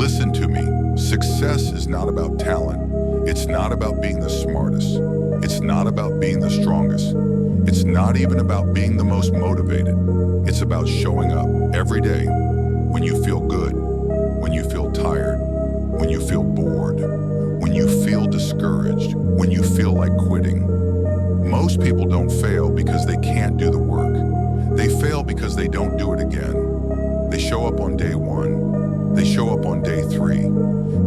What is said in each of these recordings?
Listen to me. Success is not about talent. It's not about being the smartest. It's not about being the strongest. It's not even about being the most motivated. It's about showing up every day when you feel good, when you feel tired, when you feel bored, when you feel discouraged, when you feel like quitting. Most people don't fail because they can't do the work. They fail because they don't do it again. They show up on day 1. They show up on day 3.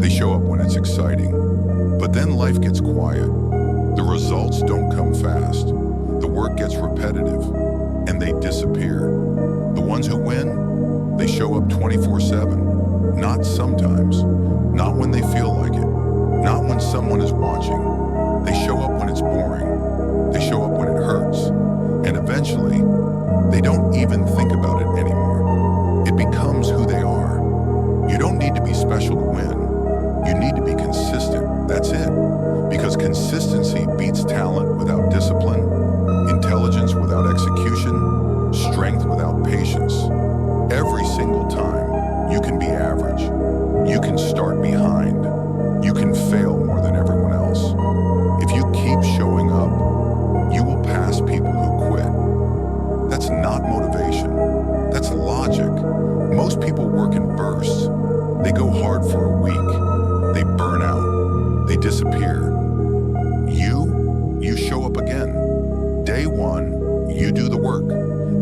They show up when it's exciting. But then life gets quiet. The results don't come fast. The work gets repetitive, and they disappear. The ones who win, they show up 24/7. Not sometimes. Not when they feel like it. Not when someone is watching. They show up when it's boring. They show up when it hurts. And eventually, they don't even think about it anymore. It becomes who they are. You don't need to be special to win. You need to be consistent. That's it. Because consistency beats talent without discipline, intelligence without execution, strength without patience. Every single time, you can be average. You can start behind. You can fail more than everyone else. If you keep showing up, you will pass people who quit. That's not motivation. That's logic. Most people work in bursts. They go hard for a week. They burn out. They disappear. You show up again. Day 1, you do the work.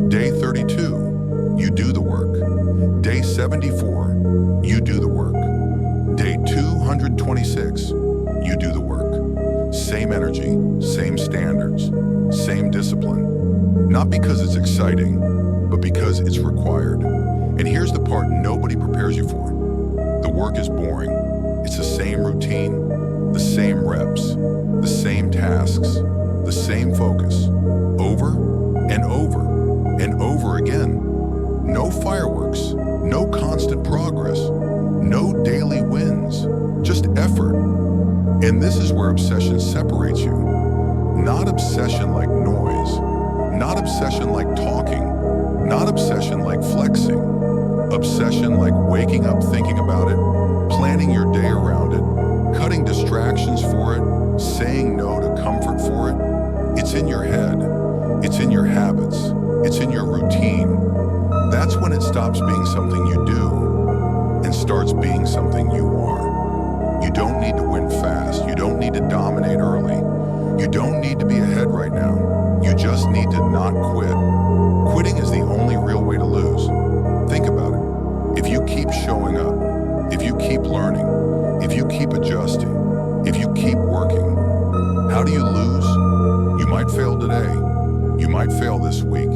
Day 32, you do the work. Day 74, you do the work. Day 226, you do the work. Same energy, same standards, same discipline. Not because it's exciting, but because it's required. And here's the part nobody prepares you for. The work is boring. It's the same routine, the same reps, the same tasks, the same focus, over and over and over again. No fireworks, no constant progress, no daily wins, just effort. And this is where obsession separates you. Not obsession like noise, not obsession like talking, not obsession like flexing, obsession like waking up thinking about it, planning your day around it, cutting distractions for it, saying no to comfort for it. It's in your head. It's in your habits. It's in your routine. That's when it stops being something you do and starts being something you are. You don't need to win fast. You don't need to dominate early. You don't need to be ahead right now. You just need to not quit. Quitting is the only real way to lose. Think about it. If you keep showing up, if you keep learning, if you keep adjusting, if you keep working, how do you lose? You might fail today. You might fail this week.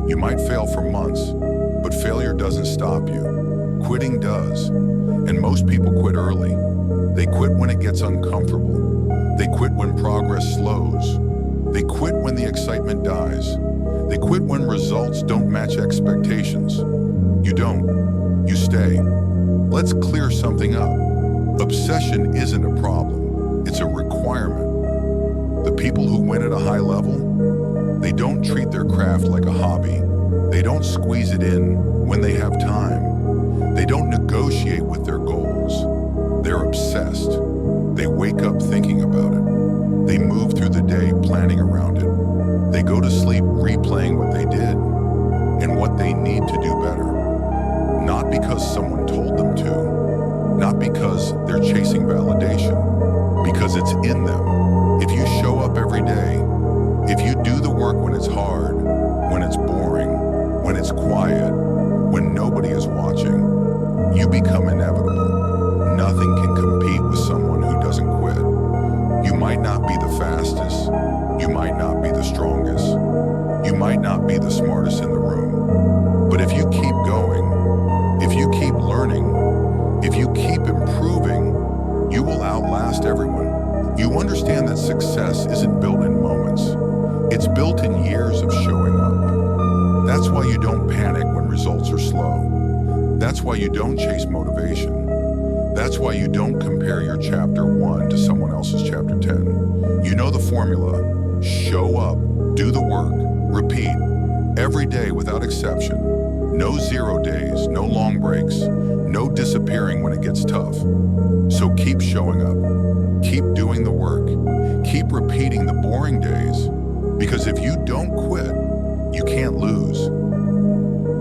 You might fail for months, but failure doesn't stop you. Quitting does. And most people quit early. They quit when it gets uncomfortable. They quit when progress slows. They quit when the excitement dies. They quit when results don't match expectations. You don't. You stay. Let's clear something up. Obsession isn't a problem. It's a requirement. The people who win at a high level, they don't treat their craft like a hobby. They don't squeeze it in when they have time. They don't negotiate with their goals. They're obsessed. They wake up thinking about it. They move through the day planning around it. They go to sleep replaying what they did and what they need to do better. Not because someone told them to, not because they're chasing validation, because it's in them. If you show up every day, if you do the work when it's hard, when it's boring, when it's quiet, when nobody is watching, you become inevitable. Nothing can compete with someone who doesn't quit. You might not be the fastest. You might not be the strongest. You might not be the smartest in the room. But if you keep going, if you keep learning, if you keep improving, you will outlast everyone. You understand that success isn't built in moments. It's built in years of showing up. That's why you don't panic when results are slow. That's why you don't chase motivation. That's why you don't compare your chapter 1 to someone else's chapter 10. You know the formula. Show up, do the work, repeat, every day without exception. No 0 days, no long breaks, no disappearing when it gets gets tough. So keep showing up. Keep doing the work. Keep repeating the boring days. Because if you don't quit, you can't lose.